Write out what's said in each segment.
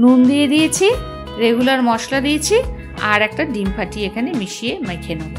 নুন দিয়ে দিয়েছি, রেগুলার মশলা দিয়েছি, আর একটা ডিম ফাটিয়ে এখানে মিশিয়ে মেখে নেব।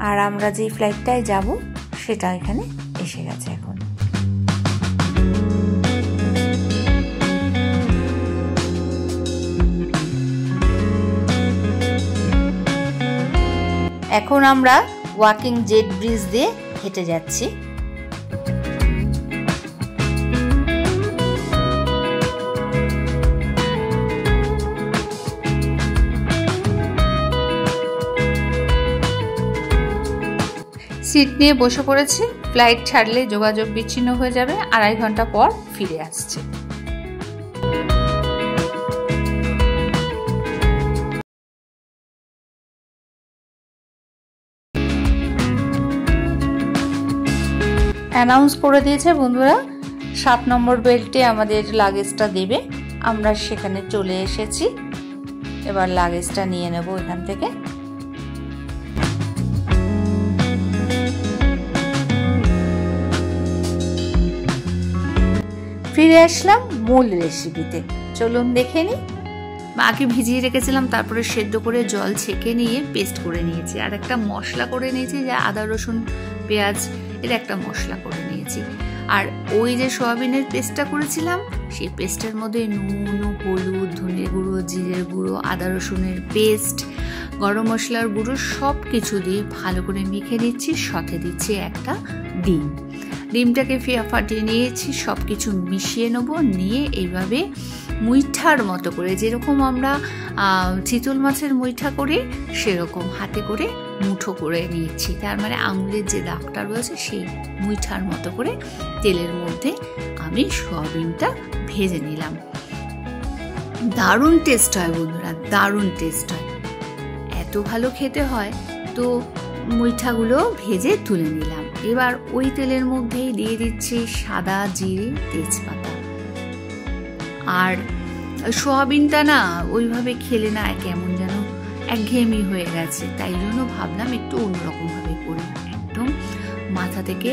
আর আমরা যে ফ্লাইটটায় যাব সেটা এখানে এসে গেছে। এখন আমরা ওয়াকিং জেট ব্রিজ দিয়ে হেঁটে যাচ্ছি। সিট নিয়ে বসে পড়েছি। ফ্লাইট ছাড়লে যোগাযোগ বিচ্ছিন্ন হয়ে যাবে, 2.5 ঘন্টা পর ফিরে আসছে। অ্যানাউন্স করে দিয়েছে বন্ধুরা, 7 নম্বর বেল্টে আমাদের লাগেজটা দেবে। আমরা সেখানে চলে এসেছি। এবার লাগেজটা নিয়ে নেব এখান থেকে। ফিরে আসলাম মূল রেসিপিতে, চলুন দেখে নিই। আগে ভিজিয়ে রেখেছিলাম, তারপরে সেদ্ধ করে জল ছেঁকে নিয়ে পেস্ট করে নিয়েছি। আর একটা মশলা করে নিয়েছি, যা আদা রসুন পেঁয়াজ এর একটা মশলা করে নিয়েছি। আর ওই যে সয়াবিনের পেস্টটা করেছিলাম, সেই পেস্টের মধ্যে নুন, হলুদ, ধনে গুঁড়ো, জিরের গুঁড়ো, আদা রসুনের পেস্ট, গরম মশলার গুঁড়ো সব কিছু দিয়ে ভালো করে মেখে নিচ্ছি। সাথে দিচ্ছি একটা ডিম। ডিমটাকে ফাটিয়ে নিয়েছি, সব কিছু মিশিয়ে নেবো। নিয়ে এইভাবে মুইঠার মতো করে, যেরকম আমরা চিতল মাছের মুইঠা করি সেরকম হাতে করে মুঠো করে নিয়েছি। তার মানে আঙুলের যে দাগটা রয়েছে সেই মুইঠার মতো করে তেলের মধ্যে আমি সয়াবিনটা ভেজে নিলাম। দারুণ টেস্ট হয় বন্ধুরা, দারুণ টেস্ট হয়, এত ভালো খেতে হয়। তো মুইঠাগুলো ভেজে তুলে নিলাম। এবার ওই তেলের মধ্যেই দিয়ে দিচ্ছি সাদা জিরে, তেজপাতা। আর সয়াবিনটা না ওইভাবে খেলে না কেমন যেন একঘেয়েমি হয়ে গেছে, তাই জন্য ভাবলাম একটু অন্যরকমভাবে করি। একদম মাথা থেকে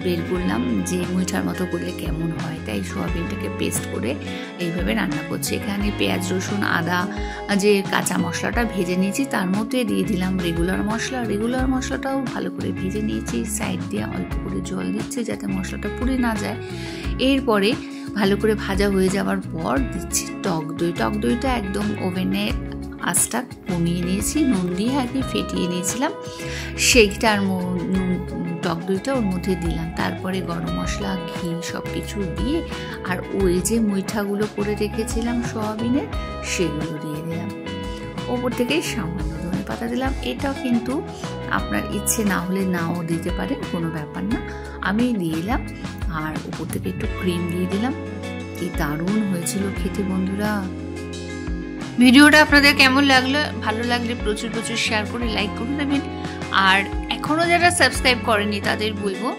বের করলাম যে মুইঠার মতো করলে কেমন হয়, তাই সয়াবিনটাকে পেস্ট করে এইভাবে রান্না করছি। এখানে পেঁয়াজ, রসুন, আদা যে কাঁচা মশলাটা ভেজে নিয়েছি তার মধ্যে দিয়ে দিলাম রেগুলার মশলা। রেগুলার মশলাটাও ভালো করে ভেজে নিয়েছি। সাইড দিয়ে অল্প করে জল দিচ্ছি যাতে মশলাটা পুড়ে না যায়। এরপরে ভালো করে ভাজা হয়ে যাওয়ার পর দিচ্ছি টক দই। টক দইটা একদম ওভেনে আঁচটা কমিয়ে নিয়েছি, নুন দিয়ে আগে ফেটিয়ে নিয়েছিলাম, সেইটার টক দইটা ওর মধ্যে দিলাম। তারপরে গরম মশলা, ঘি সব কিছু দিয়ে, আর ওই যে মুইঠাগুলো করে রেখেছিলাম সয়াবিনের, সেগুলো দিয়ে দিলাম। ওপর থেকে সামান্য ধনে পাতা দিলাম। এটাও কিন্তু আপনার ইচ্ছে না হলে নাও দিতে পারেন, কোনো ব্যাপার না। আমি দিয়ে দিলাম, আর উপর থেকে একটু ক্রিম দিয়ে দিলাম। কি দারুণ হয়েছিল খেতে বন্ধুরা। ভিডিওটা আপনাদের কেমন লাগলো? ভালো লাগলে প্রচুর প্রচুর শেয়ার করে লাইক করে দেবেন। আর এখনও যারা সাবস্ক্রাইব করেনি তাদের বলবো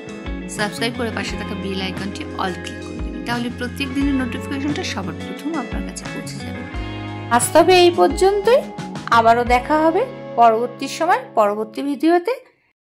সাবস্ক্রাইব করে পাশে থাকা বেল আইকনটি অল ক্লিক করে দেবেন, তাহলে প্রত্যেক দিনের নোটিফিকেশনটা সবার প্রথম আপনার কাছে পৌঁছে যাবে। আজ তবে এই পর্যন্তই, আবারও দেখা হবে পরবর্তী সময় পরবর্তী ভিডিওতে।